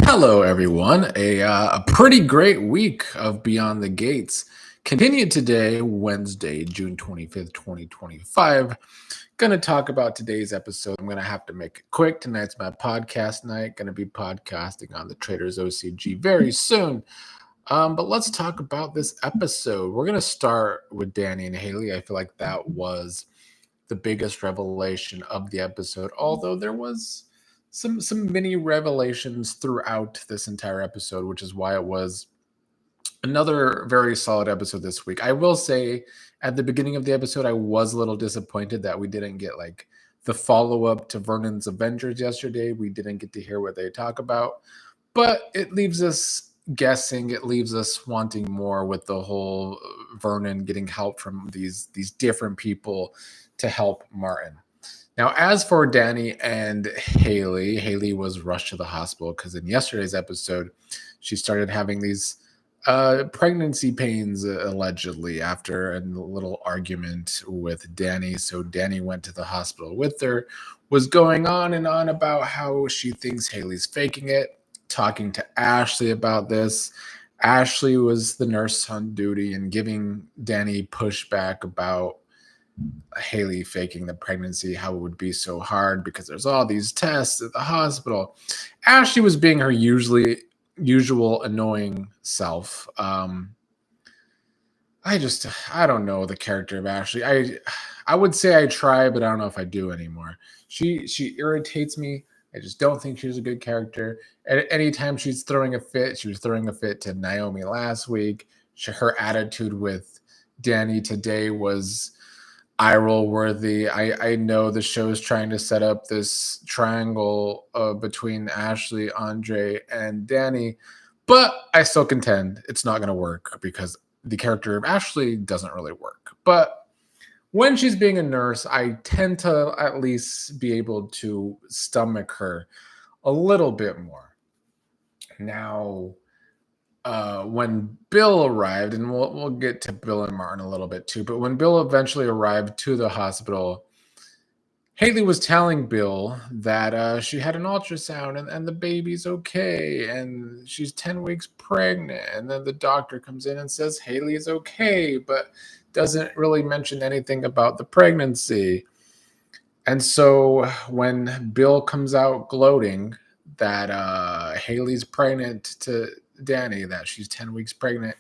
Hello, everyone. A pretty great week of Beyond the Gates continued today, Wednesday, June 25th, 2025. Going to talk about today's episode. I'm going to have to make it quick. Tonight's my podcast night. Going to be podcasting on the Traders OCG very soon. But let's talk about this episode. We're going to start with Dani and Hayley. I feel like that was the biggest revelation of the episode, although there was some mini revelations throughout this entire episode, which is why it was another very solid episode this week. I will say at the beginning of the episode, I was a little disappointed that we didn't get like the follow-up to Vernon's Avengers yesterday. We didn't get to hear what they talk about, but it leaves us guessing. It leaves us wanting more with the whole Vernon getting help from these different people to help Martin. Now, as for Dani and Hayley, Hayley was rushed to the hospital because in yesterday's episode, she started having these pregnancy pains allegedly after a little argument with Dani. So Dani went to the hospital with her, was going on and on about how she thinks Hayley's faking it, talking to Ashley about this. Ashley was the nurse on duty and giving Dani pushback about Hayley faking the pregnancy, how it would be so hard because there's all these tests at the hospital. Ashley was being her usual annoying self. I don't know the character of Ashley. I would say I try, but I don't know if I do anymore. She irritates me. I just don't think she's a good character. At any time she's throwing a fit, she was throwing a fit to Naomi last week. Her attitude with Dani today was eye roll worthy. I know the show is trying to set up this triangle between Ashley, Andre, and Dani, but I still contend it's not going to work because the character of Ashley doesn't really work. But when she's being a nurse, I tend to at least be able to stomach her a little bit more. Now, when Bill arrived, and we'll get to Bill and Martin a little bit too, but when Bill eventually arrived to the hospital, Hayley was telling Bill that she had an ultrasound and the baby's okay, and she's 10 weeks pregnant. And then the doctor comes in and says Hayley is okay, but doesn't really mention anything about the pregnancy. And so when Bill comes out gloating that Hayley's pregnant to Dani, that she's 10 weeks pregnant,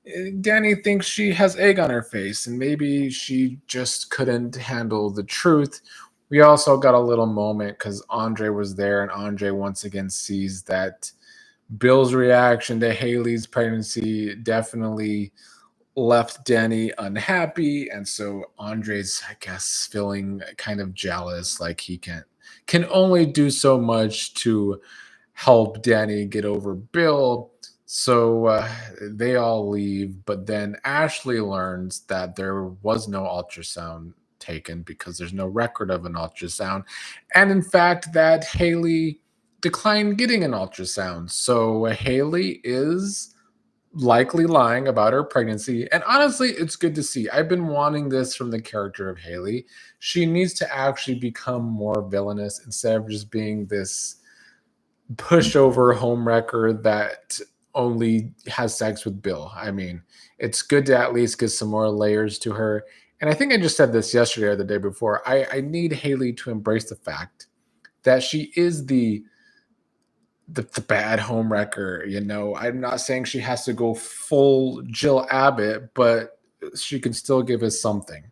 Dani thinks she has egg on her face and maybe she just couldn't handle the truth. We also got a little moment because Andre was there, and Andre once again sees that Bill's reaction to Hayley's pregnancy definitely left Dani unhappy, and so Andre's, I guess, feeling kind of jealous, like he can only do so much to help Dani get over Bill. So they all leave, but then Ashley learns that there was no ultrasound taken because there's no record of an ultrasound, and in fact that Hayley declined getting an ultrasound. So Hayley is likely lying about her pregnancy. And honestly, it's good to see. I've been wanting this from the character of Hayley. She needs to actually become more villainous instead of just being this pushover homewrecker that only has sex with Bill. I mean, it's good to at least get some more layers to her. And I think I just said this yesterday or the day before. I need Hayley to embrace the fact that she is the bad homewrecker. You know, I'm not saying she has to go full Jill Abbott, but she can still give us something.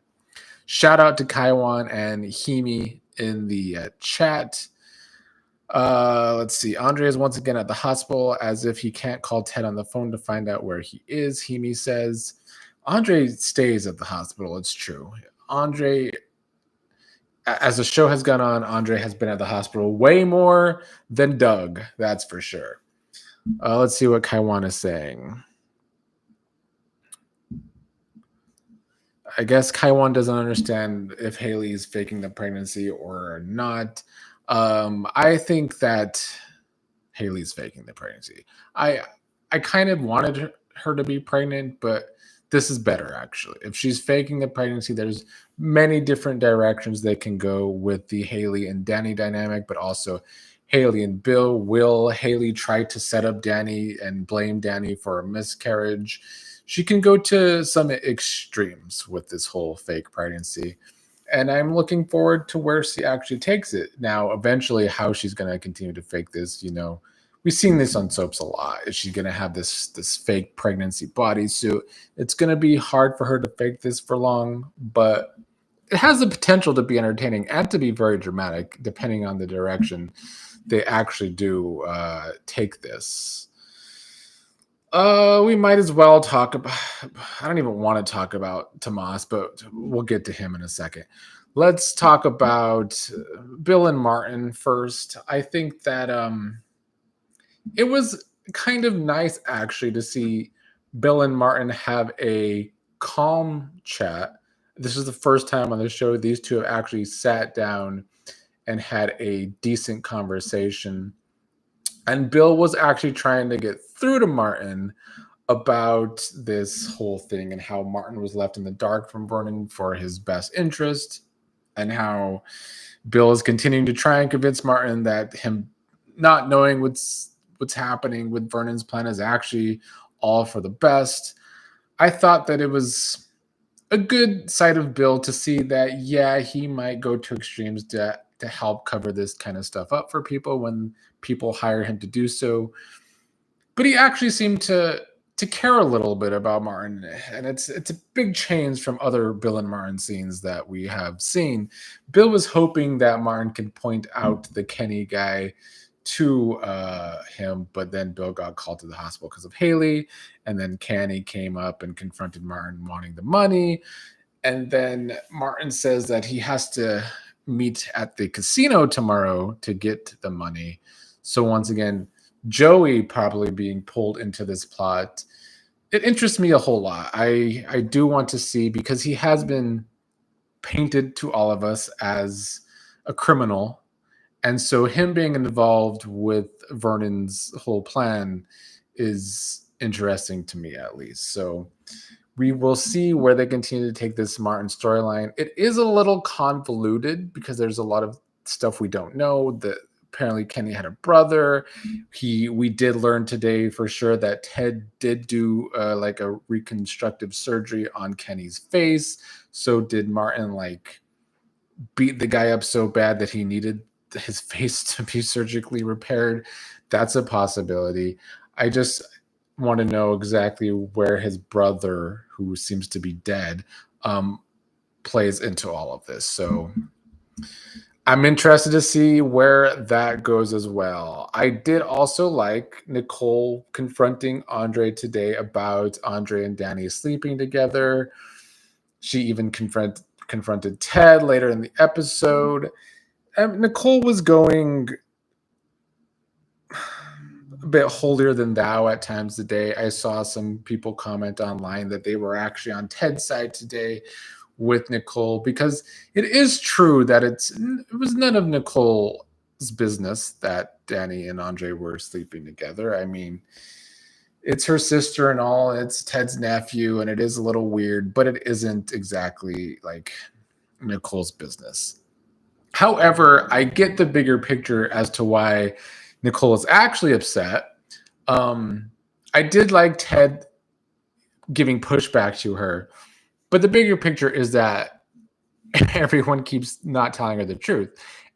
Shout out to Kaiwan and Himi in the chat. Let's see. Andre is once again at the hospital as if he can't call Ted on the phone to find out where he is. Himi says Andre stays at the hospital. It's true. Andre, as the show has gone on, Andre has been at the hospital way more than Doug. That's for sure. Let's see what Kaiwan is saying. I guess Kaiwan doesn't understand if Hayley is faking the pregnancy or not. I think that Hayley's faking the pregnancy. I kind of wanted her to be pregnant, but this is better actually. If she's faking the pregnancy, there's many different directions they can go with the Hayley and Dani dynamic, but also Hayley and Bill. Will Hayley try to set up Dani and blame Dani for a miscarriage? She can go to some extremes with this whole fake pregnancy. And I'm looking forward to where she actually takes it. Now, eventually, how she's going to continue to fake this, we've seen this on soaps a lot. Is she going to have this fake pregnancy bodysuit? It's going to be hard for her to fake this for long, but it has the potential to be entertaining and to be very dramatic, depending on the direction they actually do take this. We might as well talk about. I don't even want to talk about Tomas, but we'll get to him in a second. Let's talk about Bill and Martin first. I think that it was kind of nice actually to see Bill and Martin have a calm chat. This is the first time on the show these two have actually sat down and had a decent conversation. And Bill was actually trying to get through to Martin about this whole thing and how Martin was left in the dark from Vernon for his best interest, and how Bill is continuing to try and convince Martin that him not knowing what's happening with Vernon's plan is actually all for the best. I thought that it was a good side of Bill to see that, yeah, he might go to extremes to help cover this kind of stuff up for people when people hire him to do so. But he actually seemed to care a little bit about Martin, and it's a big change from other Bill and Martin scenes that we have seen. Bill was hoping that Martin could point out the Kenny guy to him, but then Bill got called to the hospital because of Hayley, and then Kenny came up and confronted Martin wanting the money, and then Martin says that he has to meet at the casino tomorrow to get the money. So once again, Joey probably being pulled into this plot. It interests me a whole lot. I do want to see, because he has been painted to all of us as a criminal. And so him being involved with Vernon's whole plan is interesting to me, at least. So we will see where they continue to take this Martin storyline. It is a little convoluted because there's a lot of stuff we don't know. That apparently Kenny had a brother. We did learn today for sure that Ted did do like a reconstructive surgery on Kenny's face. So did Martin beat the guy up so bad that he needed his face to be surgically repaired? That's a possibility. I just want to know exactly where his brother, who seems to be dead, plays into all of this. So I'm interested to see where that goes as well. I did also like Nicole confronting Andre today about Andre and Dani sleeping together. She even confronted Ted later in the episode. Nicole was going a bit holier than thou at times today. I saw some people comment online that they were actually on Ted's side today with Nicole, because it is true that it was none of Nicole's business that Dani and Andre were sleeping together. I mean, it's her sister and all, it's Ted's nephew, and it is a little weird, but it isn't exactly like Nicole's business. However, I get the bigger picture as to why Nicole is actually upset. I did like Ted giving pushback to her, but the bigger picture is that everyone keeps not telling her the truth.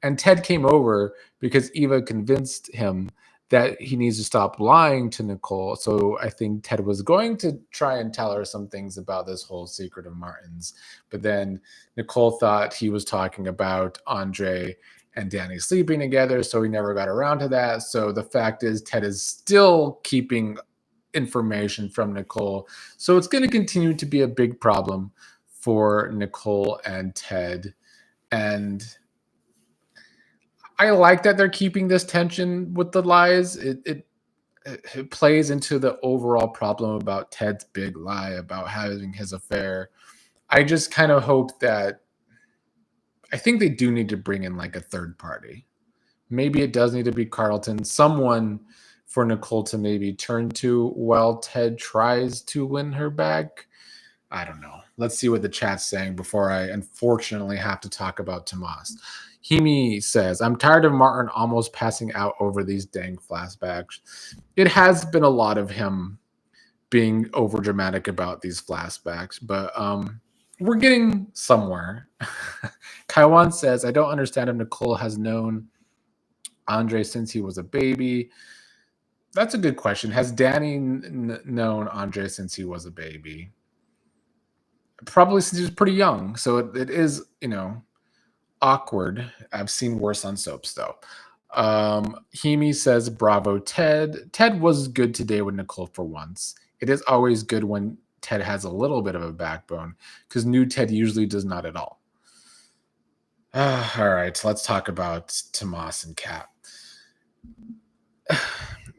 And Ted came over because Eva convinced him that he needs to stop lying to Nicole. So I think Ted was going to try and tell her some things about this whole secret of Martin's. But then Nicole thought he was talking about Andre and Dani sleeping together, so he never got around to that. So the fact is, Ted is still keeping information from Nicole. So it's going to continue to be a big problem for Nicole and Ted. And I like that they're keeping this tension with the lies. It plays into the overall problem about Ted's big lie about having his affair. I just kind of hope that, I think they do need to bring in like a third party. Maybe it does need to be Carlton, someone for Nicole to maybe turn to while Ted tries to win her back. I don't know. Let's see what the chat's saying before I unfortunately have to talk about Tomas. Hemi says, I'm tired of Martin almost passing out over these dang flashbacks. It has been a lot of him being over dramatic about these flashbacks, but we're getting somewhere. Kaiwan says, I don't understand if Nicole has known Andre since he was a baby. That's a good question. Has Dani known Andre since he was a baby? Probably since he was pretty young. So it is, awkward. I've seen worse on soaps, though. Hemi says, bravo, Ted. Ted was good today with Nicole for once. It is always good when Ted has a little bit of a backbone, because new Ted usually does not at all. All right, so let's talk about Tomas and Kat.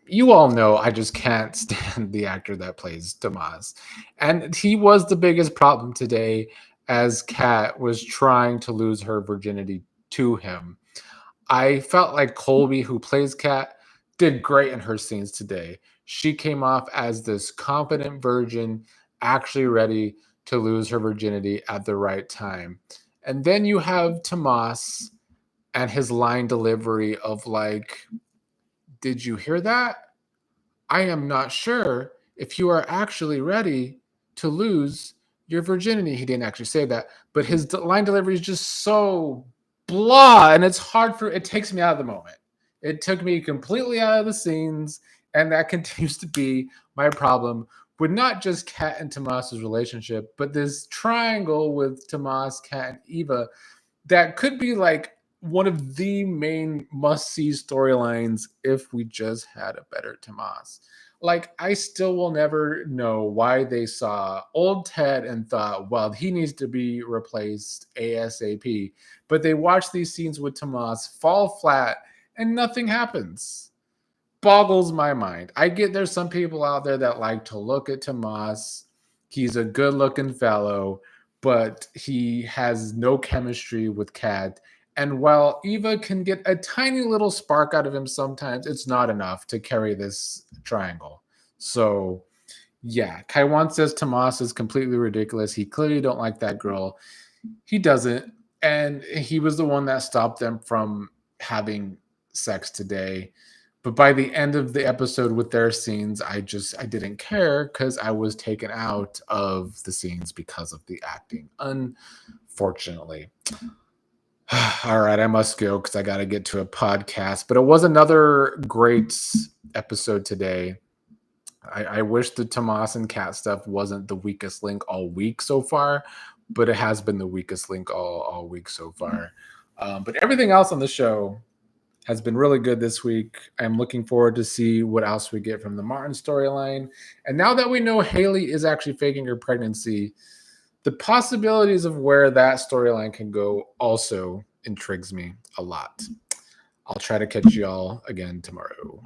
You all know I just can't stand the actor that plays Tomas. And he was the biggest problem today as Kat was trying to lose her virginity to him. I felt like Colby, who plays Kat, did great in her scenes today. She came off as this confident virgin, actually ready to lose her virginity at the right time. And then you have Tomas and his line delivery of like, did you hear that? I am not sure if you are actually ready to lose your virginity. He didn't actually say that, but his line delivery is just so blah, and it takes me out of the moment. It took me completely out of the scenes, and that continues to be my problem with not just Kat and Tomas's relationship, but this triangle with Tomas, Kat, and Eva that could be like one of the main must-see storylines if we just had a better Tomas. Like, I still will never know why they saw old Ted and thought, well, he needs to be replaced ASAP. But they watch these scenes with Tomas fall flat and nothing happens. Boggles my mind. I get there's some people out there that like to look at Tomas. He's a good-looking fellow, but he has no chemistry with Kat. And while Eva can get a tiny little spark out of him sometimes, it's not enough to carry this triangle. So, yeah, Kaiwan says Tomas is completely ridiculous. He clearly don't like that girl. He doesn't. And he was the one that stopped them from having sex today. But by the end of the episode with their scenes, I didn't care because I was taken out of the scenes because of the acting, unfortunately. All right, I must go because I got to get to a podcast. But it was another great episode today. I wish the Tomas and Kat stuff wasn't the weakest link all week so far, but it has been the weakest link all week so far. But everything else on the show has been really good this week. I'm looking forward to see what else we get from the Martin storyline. And now that we know Hayley is actually faking her pregnancy, the possibilities of where that storyline can go also intrigues me a lot. I'll try to catch y'all again tomorrow.